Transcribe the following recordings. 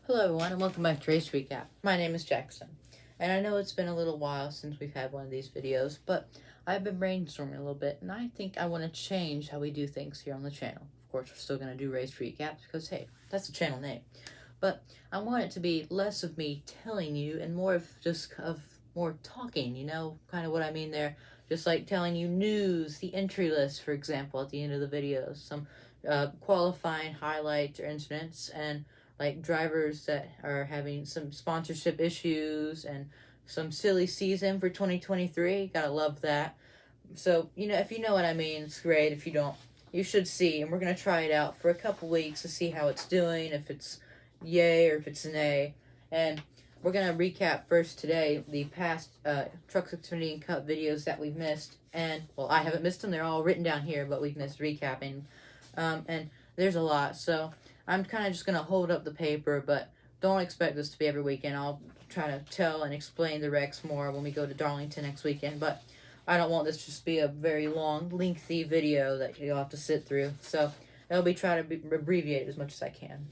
Hello everyone and welcome back to Race Recap. My name is Jackson, and I know it's been a little while since we've had one of these videos, but I've been brainstorming a little bit, and I think I want to change how we do things here on the channel. Of course, we're still going to do Race Recaps because, hey, that's the channel name. But I want it to be less of me telling you and more of more talking, kind of what I mean there. Just like telling you news, the entry list, for example, at the end of the videos, some qualifying highlights or incidents, and like drivers that are having some sponsorship issues and some silly season for 2023. Gotta love that. So, if you know what I mean, it's great. If you don't, you should see. And we're going to try it out for a couple weeks to see how it's doing, if it's yay or if it's nay. And we're going to recap first today the past Trucks Xfinity and Cup videos that we've missed. And, well, I haven't missed them. They're all written down here, but we've missed recapping. And there's a lot. So I'm kind of just going to hold up the paper, but don't expect this to be every weekend. I'll try to tell and explain the wrecks more when we go to Darlington next weekend. But I don't want this to just be a very long, lengthy video that you'll have to sit through. So I'll be trying to abbreviate it as much as I can.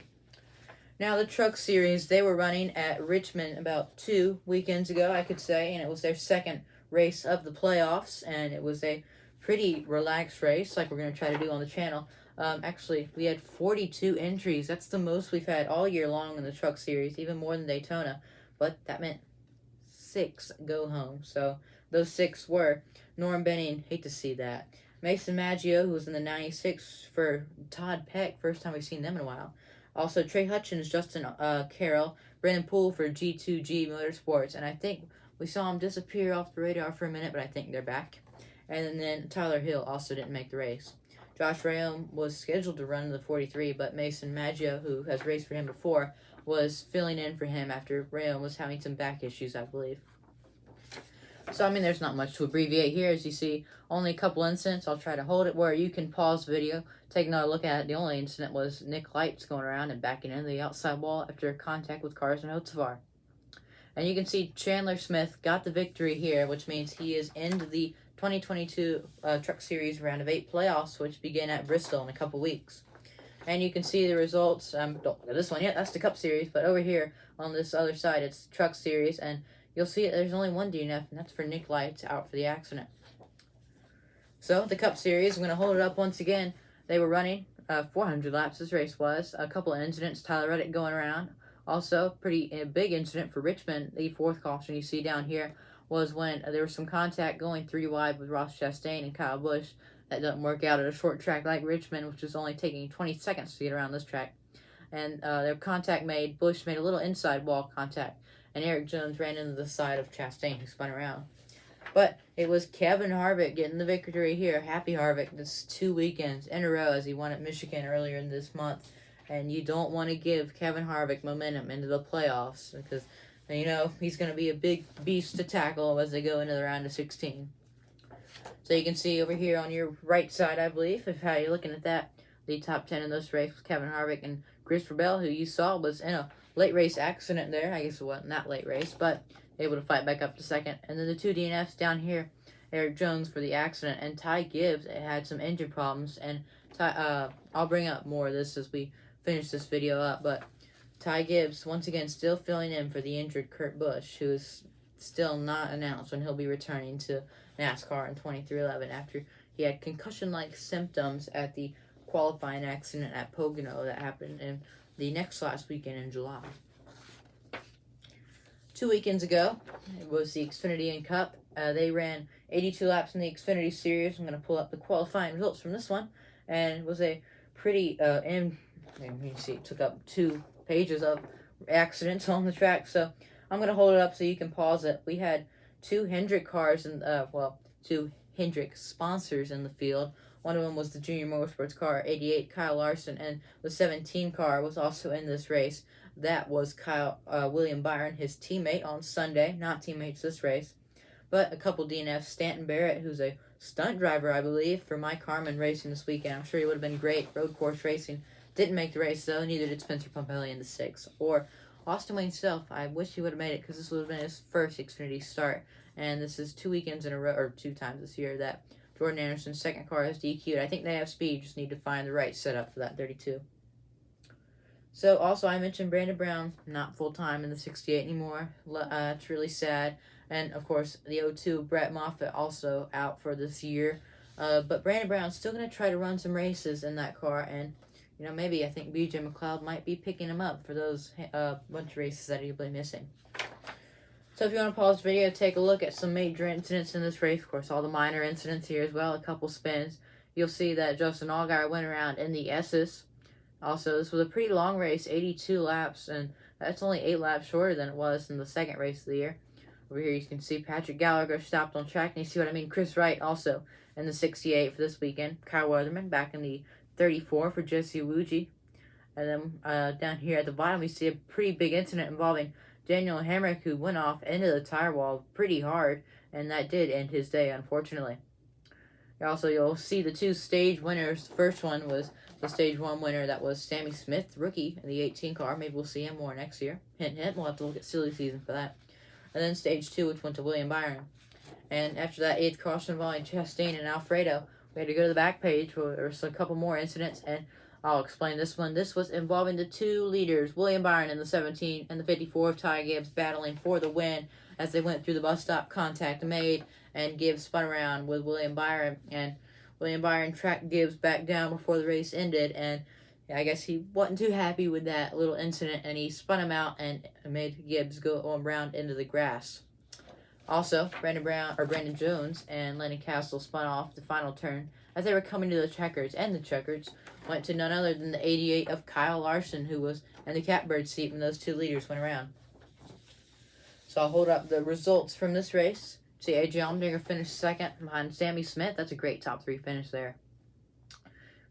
Now, the Truck Series, they were running at Richmond about 2 weekends ago, I could say, and it was their second race of the playoffs, and it was a pretty relaxed race, like we're going to try to do on the channel. Actually, we had 42 entries. That's the most we've had all year long in the Truck Series, even more than Daytona. But that meant 6 go home. So those 6 were Norm Benning, hate to see that. Mason Maggio, who was in the 96 for Todd Peck, first time we've seen them in a while. Also, Trey Hutchins, Justin Carroll, Brennan Poole for G2G Motorsports. And I think we saw them disappear off the radar for a minute, but I think they're back. And then Tyler Hill also didn't make the race. Josh Rayom was scheduled to run the 43, but Mason Maggio, who has raced for him before, was filling in for him after Rayom was having some back issues, I believe. So, there's not much to abbreviate here. As you see, only a couple incidents. I'll try to hold it where you can pause the video, take another look at it. The only incident was Nick Lights going around and backing into the outside wall after contact with cars in Hocevar. And you can see Chandler Smith got the victory here, which means he is into the 2022 Truck Series Round of 8 playoffs, which begin at Bristol in a couple weeks. And you can see the results. Don't look at this one yet. That's the Cup Series. But over here on this other side, it's Truck Series. And you'll see there's only one DNF, and that's for Nick Lights out for the accident. So the Cup Series, I'm going to hold it up once again. They were running 400 laps, this race was. A couple of incidents, Tyler Reddick going around. Also, pretty big incident for Richmond. The 4th caution you see down here was when there was some contact going 3 wide with Ross Chastain and Kyle Busch. That doesn't work out at a short track like Richmond, which is only taking 20 seconds to get around this track. And their contact made, Busch made a little inside wall contact, and Eric Jones ran into the side of Chastain, who spun around. But it was Kevin Harvick getting the victory here. Happy Harvick. This 2 weekends in a row as he won at Michigan earlier in this month. And you don't want to give Kevin Harvick momentum into the playoffs because, he's going to be a big beast to tackle as they go into the round of 16. So you can see over here on your right side, I believe, if how you're looking at that, the top 10 in this race was Kevin Harvick and Christopher Bell, who you saw was in a late race accident there. I guess it wasn't that late race, but able to fight back up to second. And then the 2 DNFs down here, Eric Jones for the accident, and Ty Gibbs had some engine problems. And I'll bring up more of this as we finish this video up, but Ty Gibbs, once again, still filling in for the injured Kurt Busch, who is still not announced when he'll be returning to NASCAR in 2311 after he had concussion-like symptoms at the qualifying accident at Pocono that happened in the next last weekend in July. 2 weekends ago, it was the Xfinity and Cup. They ran 82 laps in the Xfinity Series. I'm going to pull up the qualifying results from this one, and it was a pretty, you can see it took up 2 pages of accidents on the track, so I'm going to hold it up so you can pause it. We had 2 Hendrick cars, and 2 Hendrick sponsors in the field. One of them was the Junior Motorsports car, 88, Kyle Larson, and the 17 car was also in this race. That was William Byron, his teammate on Sunday, not teammates this race. But a couple DNFs, Stanton Barrett, who's a stunt driver, I believe, for Mike Harmon racing this weekend. I'm sure he would have been great road course racing. Didn't make the race, though. Neither did Spencer Pumpelly in the 6. Or Austin Wayne Self. I wish he would have made it because this would have been his first Xfinity start. And this is 2 weekends in a row, or 2 times this year, that Jordan Anderson's second car is DQ'd. I think they have speed, just need to find the right setup for that 32. So, also, I mentioned Brandon Brown, not full-time in the 68 anymore. It's really sad. And, of course, the 02, Brett Moffitt, also out for this year. But Brandon Brown's still going to try to run some races in that car. And, maybe I think BJ McLeod might be picking him up for those bunch of races that he'll be missing. So if you want to pause the video, take a look at some major incidents in this race. Of course, all the minor incidents here as well, a couple spins. You'll see that Justin Allgaier went around in the S's. Also, this was a pretty long race, 82 laps, and that's only 8 laps shorter than it was in the second race of the year. Over here, you can see Patrick Gallagher stopped on track, and you see what I mean. Chris Wright also in the 68 for this weekend. Kyle Weatherman back in the 34 for Jesse Iwuji. And then down here at the bottom, we see a pretty big incident involving Daniel Hemrick, who went off into the tire wall pretty hard, and that did end his day, unfortunately. Also, you'll see the 2 stage winners. The first one was the stage 1 winner. That was Sammy Smith, rookie in the 18 car. Maybe we'll see him more next year. Hint, hint. We'll have to look at silly season for that. And then stage 2, which went to William Byron. And after that 8th caution involving Chastain and Alfredo, we had to go to the back page where there was a couple more incidents, and I'll explain this one. This was involving the 2 leaders, William Byron in the 17 and the 54 of Ty Gibbs, battling for the win as they went through the bus stop. Contact made, and Gibbs spun around with William Byron, and William Byron tracked Gibbs back down before the race ended, and I guess he wasn't too happy with that little incident, and he spun him out and made Gibbs go around into the grass. Also, Brandon Jones and Lennon Castle spun off the final turn as they were coming to the checkers, and the checkers went to none other than the 88 of Kyle Larson, who was in the catbird seat when those 2 leaders went around. So I'll hold up the results from this race. See, A.J. Allmendinger finished second behind Sammy Smith. That's a great top 3 finish there.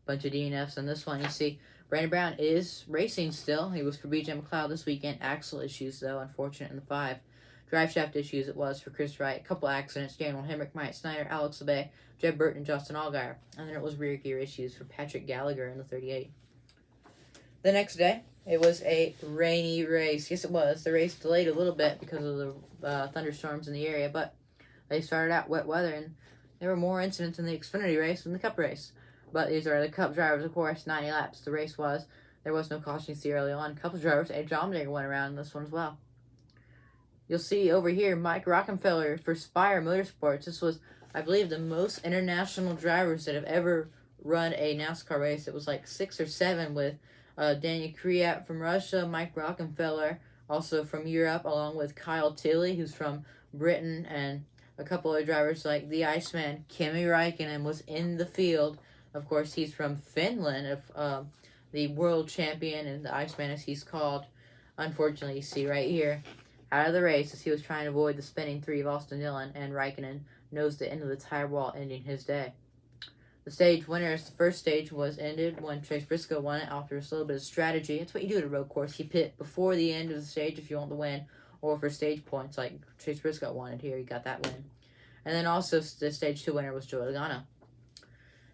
Bunch of DNFs on this one. You see, Brandon Brown is racing still. He was for BJ McLeod this weekend. Axle issues, though, unfortunate in the 5. Drive shaft issues it was for Chris Wright. A couple accidents. Daniel Hemrick, Mike Snyder, Alex LeBay, Jeb Burton, and Justin Allgaier. And then it was rear gear issues for Patrick Gallagher in the 38. The next day, it was a rainy race. Yes, it was. The race delayed a little bit because of the thunderstorms in the area, but they started out wet weather, and there were more incidents in the Xfinity race than the Cup race. But these are the Cup drivers, of course. 90 laps the race was. There was no caution you see early on. Cup drivers, A.J. Allmendinger went around in this one as well. You'll see over here Mike Rockenfeller for Spire Motorsports. This was, I believe, the most international drivers that have ever run a NASCAR race. It was like 6 or 7 with Daniel Kriat from Russia, Mike Rockenfeller, also from Europe, along with Kyle Tilley, who's from Britain, and a couple of drivers like the Iceman, Kimi Räikkönen, was in the field. Of course, he's from Finland, the world champion, and the Iceman, as he's called. Unfortunately, you see right here, out of the race as he was trying to avoid the spinning 3 of Austin Dillon, and Räikkönen nosed it into the tire wall, ending his day. The stage winners, the first stage was ended when Chase Briscoe won it after a little bit of strategy. That's what you do at a road course. You pit before the end of the stage if you want to win, or for stage points like Chase Briscoe wanted here. He got that win. And then also the stage 2 winner was Joey Logano.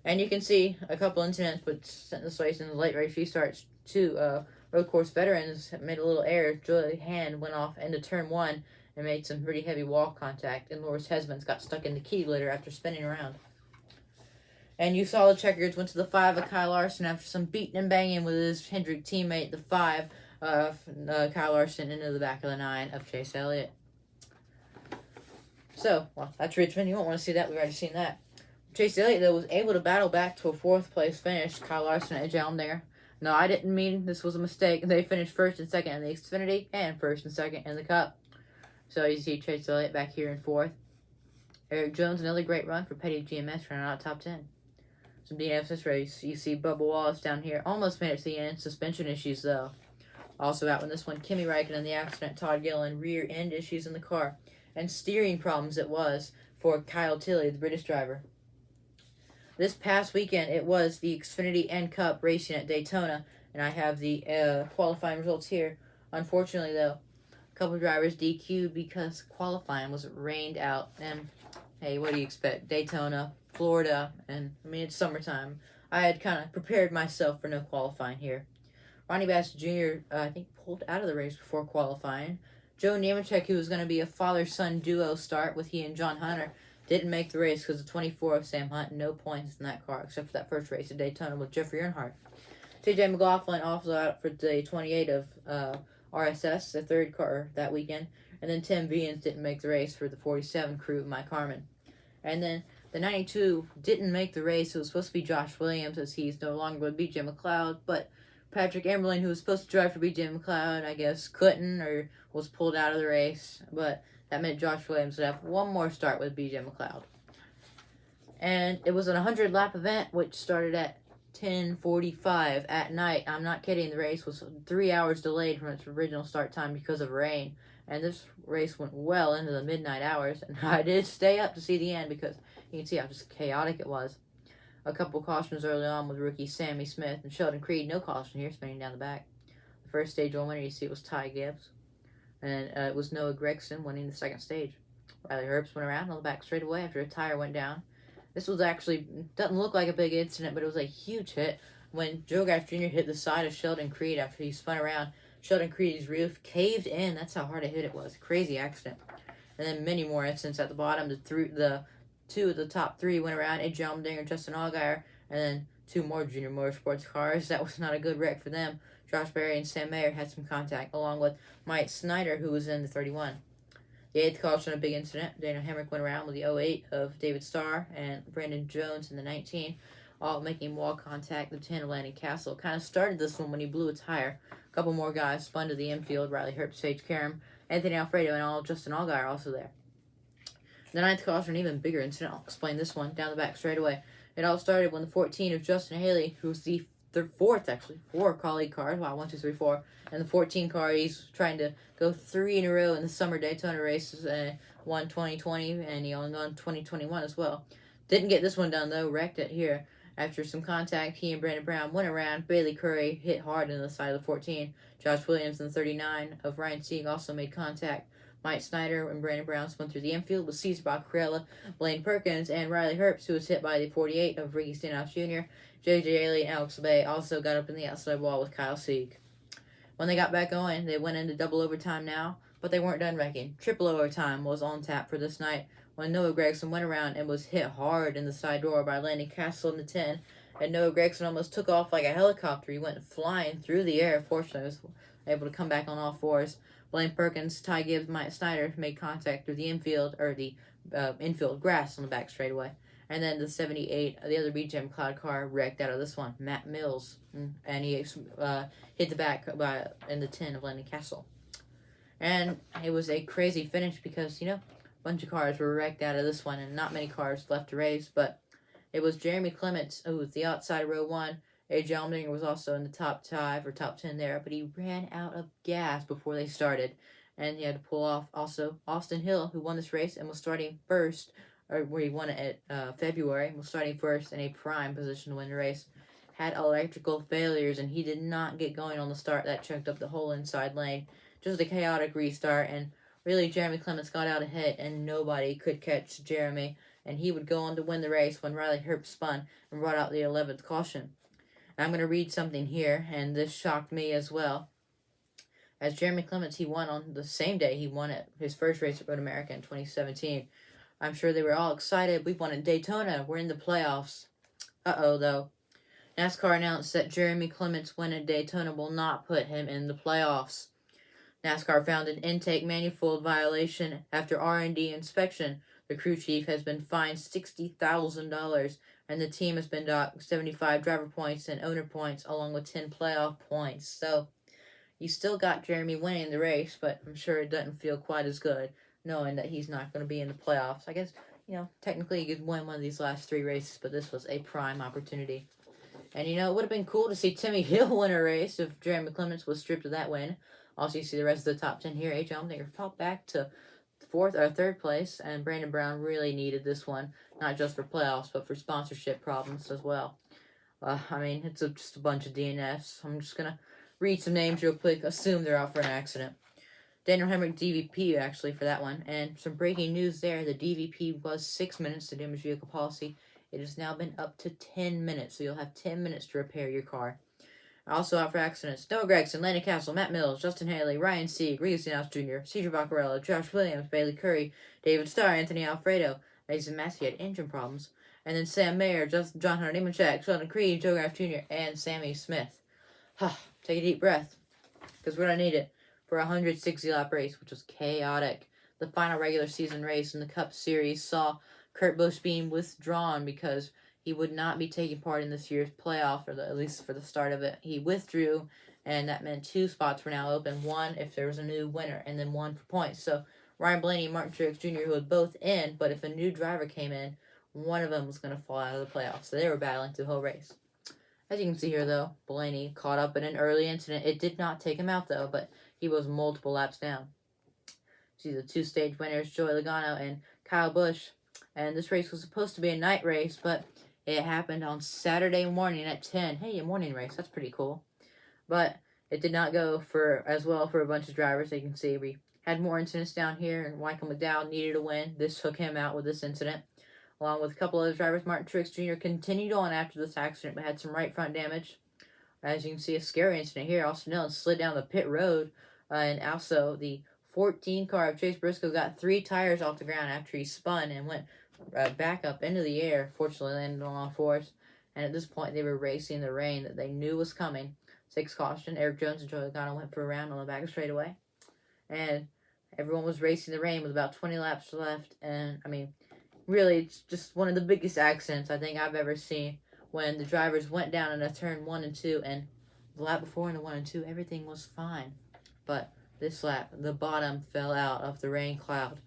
And you can see a couple incidents, but sent this race in the late race restarts. 2 road course veterans made a little error. Joey Hand went off into turn 1 and made some pretty heavy wall contact, and Loris Hesmans got stuck in the key litter after spinning around. And you saw the checkers went to the 5 of Kyle Larson after some beating and banging with his Hendrick teammate, the 5 of Kyle Larson, into the back of the 9 of Chase Elliott. So, well, that's Richmond. You won't want to see that. We've already seen that. Chase Elliott, though, was able to battle back to a 4th place finish. Kyle Larson and A.J. Allmendinger. No, I didn't mean this was a mistake. They finished 1st and 2nd in the Xfinity and 1st and 2nd in the Cup. So you see Chase Elliott back here in 4th. Eric Jones, another great run for Petty GMS, running out top 10. Some DNFs this race. You see Bubba Wallace down here. Almost made it to the end. Suspension issues, though. Also out in this one, Kimi Räikkönen in the accident. Todd Gillen, rear end issues in the car. And steering problems it was for Kyle Tilley, the British driver. This past weekend, it was the Xfinity and Cup racing at Daytona. And I have the qualifying results here. Unfortunately, though, a couple of drivers DQ'd because qualifying was rained out. And, hey, what do you expect? Daytona, Florida, and, I mean, it's summertime. I had kind of prepared myself for no qualifying here. Ronnie Bass Jr., I think, pulled out of the race before qualifying. Joe Nemechek, who was going to be a father-son duo start with he and John Hunter, didn't make the race because of 24 of Sam Hunt, no points in that car, except for that first race at Daytona with Jeffrey Earnhardt. J.J. McLaughlin also out for day 28 of RSS, the third car that weekend. And then Tim Vians didn't make the race for the 47 crew, Mike Harmon. And then the 92 didn't make the race. It was supposed to be Josh Williams, as he's no longer with BJ McLeod. But Patrick Amberlin, who was supposed to drive for BJ McLeod, I guess couldn't or was pulled out of the race. But that meant Josh Williams would have one more start with BJ McLeod. And it was an 100-lap event, which started at 10:45 at night. I'm not kidding. The race was 3 hours delayed from its original start time because of rain. And this race went well into the midnight hours. And I did stay up to see the end because you can see how just chaotic it was. A couple cautions early on with rookie Sammy Smith and Sheldon Creed. No caution here, spinning down the back. The first stage one winner you see was Ty Gibbs. And it was Noah Gregson winning the second stage. Riley Herbst went around on the back straight away after a tire went down. This was actually, doesn't look like a big incident, but it was a huge hit when Joe Gaff Jr. hit the side of Sheldon Creed after he spun around. Sheldon Creed's roof caved in. That's how hard a hit it was. Crazy accident. And then many more incidents at the bottom. The two of the top three went around. AJ Allmendinger, Justin Allgaier, and then two more Junior Motorsports cars. That was not a good wreck for them. Josh Berry and Sam Mayer had some contact, along with Mike Snyder, who was in the 31. The 8th caution, a big incident. Daniel Hemrick went around with the 08 of David Starr and Brandon Jones in the 19, all making wall contact. The 10 of Landon Castle kind of started this one when he blew a tire. A couple more guys spun to the infield. Riley Herbst, Sage Karam, Anthony Alfredo, and Justin Allgaier also there. The 9th caution, an even bigger incident. I'll explain this one down the back straight away. It all started when the 14 of Justin Haley, who was the four colleague cars. Wow, 1, 2, 3, 4. And the 14 car, he's trying to go 3 in a row in the summer Daytona races. Won 2020, and he only won 2021 as well. Didn't get this one done, though. Wrecked it here. After some contact, he and Brandon Brown went around. Bailey Curry hit hard in the side of the 14. Josh Williams in the 39 of Ryan Sieg also made contact. Mike Snyder and Brandon Brown spun through the infield with Cesar Baccarella, Blaine Perkins, and Riley Herbst, who was hit by the 48 of Ricky Stenhouse Jr. J.J. Haley and Alex Bay also got up in the outside wall with Kyle Sieg. When they got back going, they went into double overtime now, but they weren't done wrecking. Triple overtime was on tap for this night when Noah Gragson went around and was hit hard in the side door by Landon Castle in the 10, and Noah Gragson almost took off like a helicopter. He went flying through the air. Fortunately, he was able to come back on all fours. Blaine Perkins, Ty Gibbs, Mike Snyder made contact through the infield grass on the back straightaway. And then the 78, the other BJ McLeod car, wrecked out of this one. Matt Mills, and he hit the back in the 10 of Landon Castle. And it was a crazy finish because, a bunch of cars were wrecked out of this one, and not many cars left to race. But it was Jeremy Clements, who was the outside row 1. AJ Allmendinger was also in the top 5 or top 10 there, but he ran out of gas before they started, and he had to pull off. Also, Austin Hill, who won this race and was starting first, or where he won it at February, was starting first in a prime position to win the race, had electrical failures, and he did not get going on the start. That choked up the whole inside lane. Just a chaotic restart, and really Jeremy Clements got out ahead, and nobody could catch Jeremy, and he would go on to win the race when Riley Herbst spun and brought out the 11th caution. I'm going to read something here, and this shocked me as well. As Jeremy Clements, he won on the same day he won at his first race at Road America in 2017. I'm sure they were all excited. We won at Daytona. We're in the playoffs. Uh-oh, though. NASCAR announced that Jeremy Clements' win at Daytona will not put him in the playoffs. NASCAR found an intake manifold violation after R&D inspection. The crew chief has been fined $60,000, and the team has been docked 75 driver points and owner points, along with 10 playoff points. So, you still got Jeremy winning the race, but I'm sure it doesn't feel quite as good knowing that he's not going to be in the playoffs. I guess, technically he could win one of these last 3 races, but this was a prime opportunity. And, it would have been cool to see Timmy Hill win a race if Jeremy Clements was stripped of that win. Also, you see the rest of the top 10 here. AJ Allmendinger fought back to 3rd place, and Brandon Brown really needed this one, not just for playoffs, but for sponsorship problems as well. It's just a bunch of DNFs. I'm just going to read some names real quick, assume they're out for an accident. Daniel Hemrick, DVP, actually, for that one. And some breaking news there. The DVP was 6 minutes to damage vehicle policy. It has now been up to 10 minutes, so you'll have 10 minutes to repair your car. Also out for accidents: Noah Gragson, Landon Castle, Matt Mills, Justin Haley, Ryan Sieg, Ricky Stenhouse Jr., Cesar Baccarella, Josh Williams, Bailey Curry, David Starr, Anthony Alfredo. Mason Massey had engine problems. And then Sam Mayer, John Hunter Nemechek, Sheldon Creed, Joe Gaff Jr., and Sammy Smith. Take a deep breath, because we're going to need it for a 160-lap race, which was chaotic. The final regular season race in the Cup Series saw Kurt Busch being withdrawn because he would not be taking part in this year's playoff, or at least for the start of it. He withdrew, and that meant 2 spots were now open, one if there was a new winner, and then 1 for points. So Ryan Blaney and Martin Truex Jr., who had both in, but if a new driver came in, one of them was going to fall out of the playoffs. So they were battling through the whole race. As you can see here, though, Blaney caught up in an early incident. It did not take him out, though, but he was multiple laps down. See the 2-stage winners, Joey Logano and Kyle Busch. And this race was supposed to be a night race, but it happened on Saturday morning at 10. Hey, a morning race. That's pretty cool. But it did not go as well for a bunch of drivers. As you can see, we had more incidents down here, and Michael McDowell needed a win. This took him out with this incident. Along with a couple other drivers, Martin Truex Jr. continued on after this accident, but had some right front damage. As you can see, a scary incident here. Austin Dillon slid down the pit road, and also the 14 car of Chase Briscoe got 3 tires off the ground after he spun and went back up into the air. Fortunately, landed on all fours. And at this point, they were racing the rain that they knew was coming. 6 caution. Eric Jones and Joey Logano went for a round on the back straightaway. And everyone was racing the rain with about 20 laps left. And, I mean, really, it's just one of the biggest accidents I think I've ever seen, when the drivers went down in a turn 1 and 2, and the lap before in the 1 and 2, everything was fine. But this lap, the bottom fell out of the rain cloud.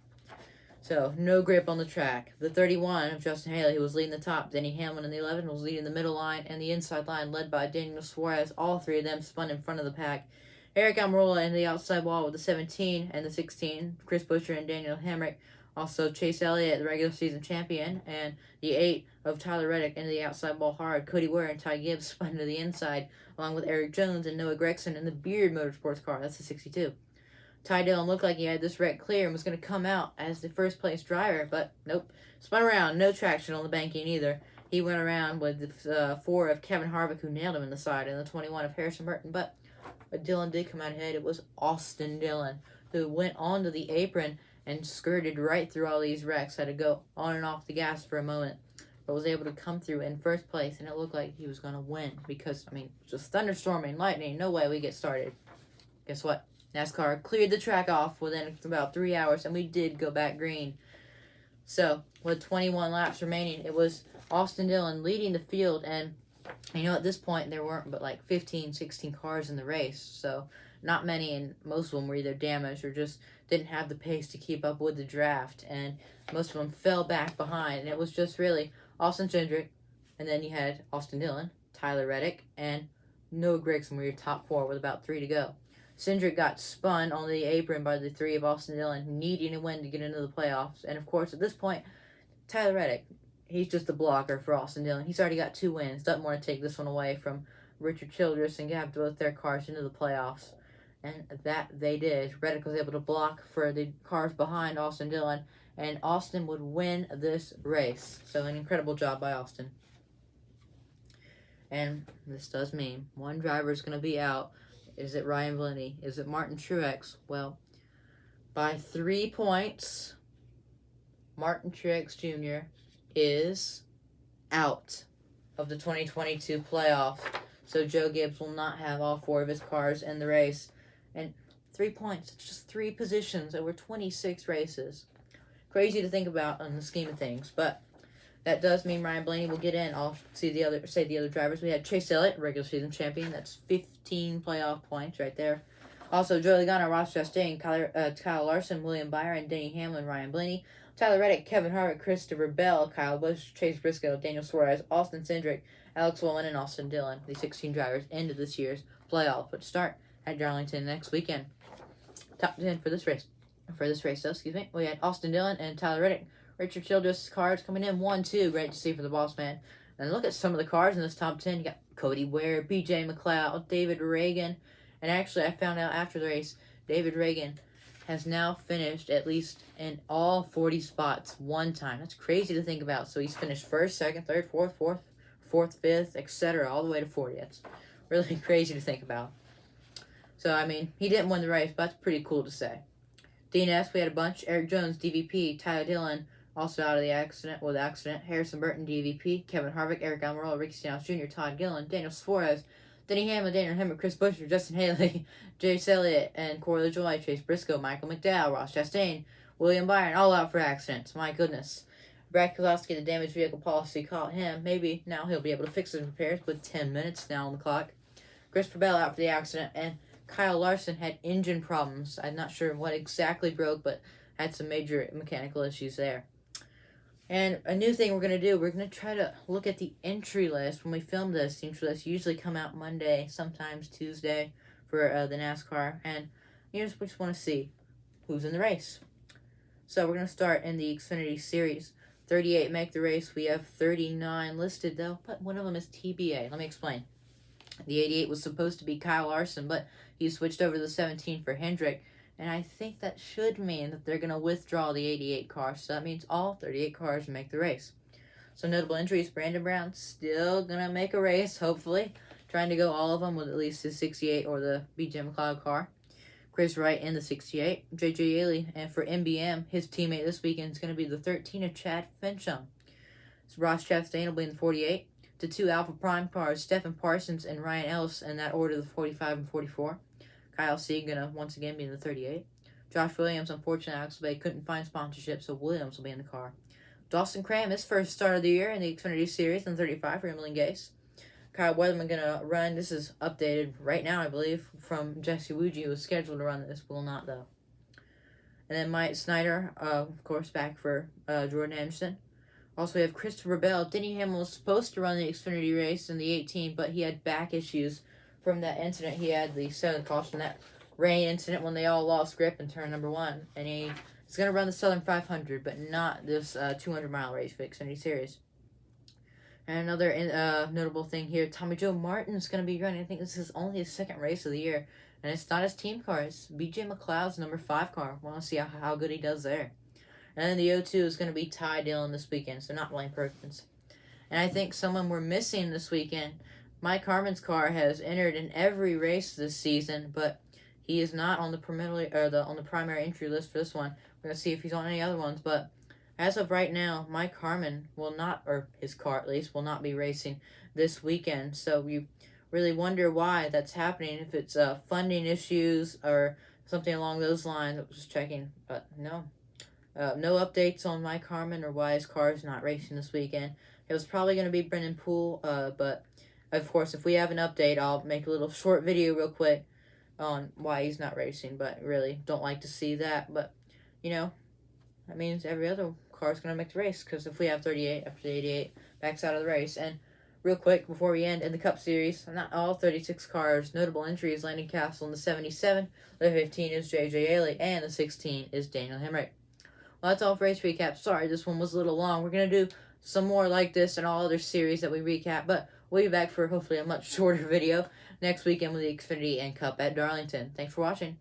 So, no grip on the track. The 31 of Justin Haley, who was leading the top. Denny Hamlin in the 11 was leading the middle line, and the inside line led by Daniel Suarez. All 3 of them spun in front of the pack. Eric Almirola in the outside wall with the 17 and the 16. Chris Buescher and Daniel Hemrick. Also, Chase Elliott, the regular season champion, and the 8 of Tyler Reddick into the outside wall hard. Cody Ware and Ty Gibbs spun to the inside, along with Eric Jones and Noah Gragson in the Beard Motorsports car. That's the 62. Ty Dillon looked like he had this wreck clear and was going to come out as the first place driver, but nope. Spun around, no traction on the banking either. He went around with the 4 of Kevin Harvick, who nailed him in the side, and the 21 of Harrison Burton, but Dillon did come out ahead. It was Austin Dillon, who went onto the apron and skirted right through all these wrecks. Had to go on and off the gas for a moment, but was able to come through in first place, and it looked like he was going to win because, I mean, just thunderstorming, lightning, no way we get started. Guess what? NASCAR cleared the track off within about 3 hours, and we did go back green. So, with 21 laps remaining, it was Austin Dillon leading the field, and, you know, at this point, there weren't but like 15, 16 cars in the race, so not many, and most of them were either damaged or just didn't have the pace to keep up with the draft, and most of them fell back behind, and it was just really Austin Cindric, and then you had Austin Dillon, Tyler Reddick, and Noah Gragson were your top 4 with about 3 to go. Cindric got spun on the apron by the 3 of Austin Dillon, needing a win to get into the playoffs, and of course, at this point, Tyler Reddick, he's just a blocker for Austin Dillon. He's already got 2 wins, doesn't want to take this one away from Richard Childress and get both their cars into the playoffs. And that they did. Reddick was able to block for the cars behind Austin Dillon, and Austin would win this race. So an incredible job by Austin. And this does mean one driver is going to be out. Is it Ryan Blaney? Is it Martin Truex? Well, by 3 points, Martin Truex Jr. is out of the 2022 playoff. So Joe Gibbs will not have all 4 of his cars in the race. And 3 points, it's just 3 positions over 26 races. Crazy to think about in the scheme of things, but that does mean Ryan Blaney will get in. I'll say the other drivers. We had Chase Elliott, regular season champion. That's 15 playoff points right there. Also, Joey Logano, Ross Chastain, Kyle Larson, William Byron, Denny Hamlin, Ryan Blaney, Tyler Reddick, Kevin Harvick, Christopher Bell, Kyle Busch, Chase Briscoe, Daniel Suarez, Austin Cindric, Alex Bowman, and Austin Dillon. The 16 drivers into this year's playoff would start at Darlington next weekend. Top 10 for this race. We had Austin Dillon and Tyler Reddick. Richard Childress' cars coming in 1-2. Great to see for the boss man. And look at some of the cars in this top 10. You got Cody Ware, BJ McLeod, David Reagan. And actually, I found out after the race, David Reagan has now finished at least in all 40 spots one time. That's crazy to think about. So he's finished first, second, third, fourth, fifth, etc. all the way to 40. That's really crazy to think about. So, I mean, he didn't win the race, but that's pretty cool to say. DNS, we had a bunch. Eric Jones, DVP. Tyler Dillon, also out of the accident. Harrison Burton, DVP. Kevin Harvick, Eric Almirola, Ricky Stenhouse Jr., Todd Gillen, Daniel Suarez, Denny Hamlin, Daniel Hemrick, Chris Buescher, Justin Haley, Chase Elliott, and Corey LaJoie, Chase Briscoe, Michael McDowell, Ross Chastain, William Byron, all out for accidents. My goodness. Brad Keselowski, the damaged vehicle policy caught him. Maybe now he'll be able to fix his repairs with 10 minutes now on the clock. Christopher Bell out for the accident, and Kyle Larson had engine problems. I'm not sure what exactly broke, but had some major mechanical issues there. And a new thing we're going to do, we're going to try to look at the entry list. When we film this, the entry lists usually come out Monday, sometimes Tuesday for the NASCAR. And we just want to see who's in the race. So we're going to start in the Xfinity Series. 38 make the race. We have 39 listed, though, but one of them is TBA. Let me explain. The 88 was supposed to be Kyle Larson, but he switched over to the 17 for Hendrick. And I think that should mean that they're going to withdraw the 88 car. So that means all 38 cars make the race. So notable injuries, Brandon Brown still going to make a race, hopefully. Trying to go all of them with at least his 68 or the BJ McLeod car. Chris Wright in the 68. J.J. Yaley. And for MBM, his teammate this weekend is going to be the 13 of Chad Fincham. So Ross Chastain will be in the 48. The 2 Alpha Prime cars, Stephen Parsons and Ryan Ellis, in that order, the 45 and 44. Kyle C. gonna once again be in the 38. Josh Williams, unfortunately, Axel Bay couldn't find sponsorship, so Williams will be in the car. Dawson Cram, his first start of the year in the Xfinity Series, in 35 for Emily Gase. Kyle Weatherman gonna run. This is updated right now, I believe, from Jesse Wuji, who was scheduled to run this, will not though. And then Mike Snyder, of course, back for Jordan Anderson. Also, we have Christopher Bell. Denny Hamlin was supposed to run the Xfinity race in the 18, but he had back issues from that incident. He had the 7th caution, that rain incident when they all lost grip in turn number 1. And he's going to run the Southern 500, but not this 200-mile race for the Xfinity Series. And another notable thing here, Tommy Joe Martin's going to be running. I think this is only his 2nd race of the year. And it's not his team car. It's BJ McLeod's number 5 car. Want to see how good he does there. And then the O2 is going to be Ty Dillon this weekend, so not Blaine Perkins. And I think someone we're missing this weekend, Mike Harmon's car has entered in every race this season, but he is not on the primary entry list for this one. We're going to see if he's on any other ones, but as of right now, Mike Harmon will not, or his car at least, will not be racing this weekend. So you really wonder why that's happening, if it's funding issues or something along those lines. I was just checking, but no. No updates on Mike Harmon or why his car is not racing this weekend. It was probably going to be Brendan Poole, but of course, if we have an update, I'll make a little short video real quick on why he's not racing, but really don't like to see that. But, that means every other car is going to make the race, because if we have 38 after the 88, backs out of the race. And real quick, before we end, in the Cup Series, not all 36 cars, notable entries, Landon Castle in the 77, the 15 is J.J. Yaley, and the 16 is Daniel Hemrick. Well, that's all for race recap. Sorry, this one was a little long. We're going to do some more like this and all other series that we recap, but we'll be back for hopefully a much shorter video next weekend with the Xfinity and Cup at Darlington. Thanks for watching.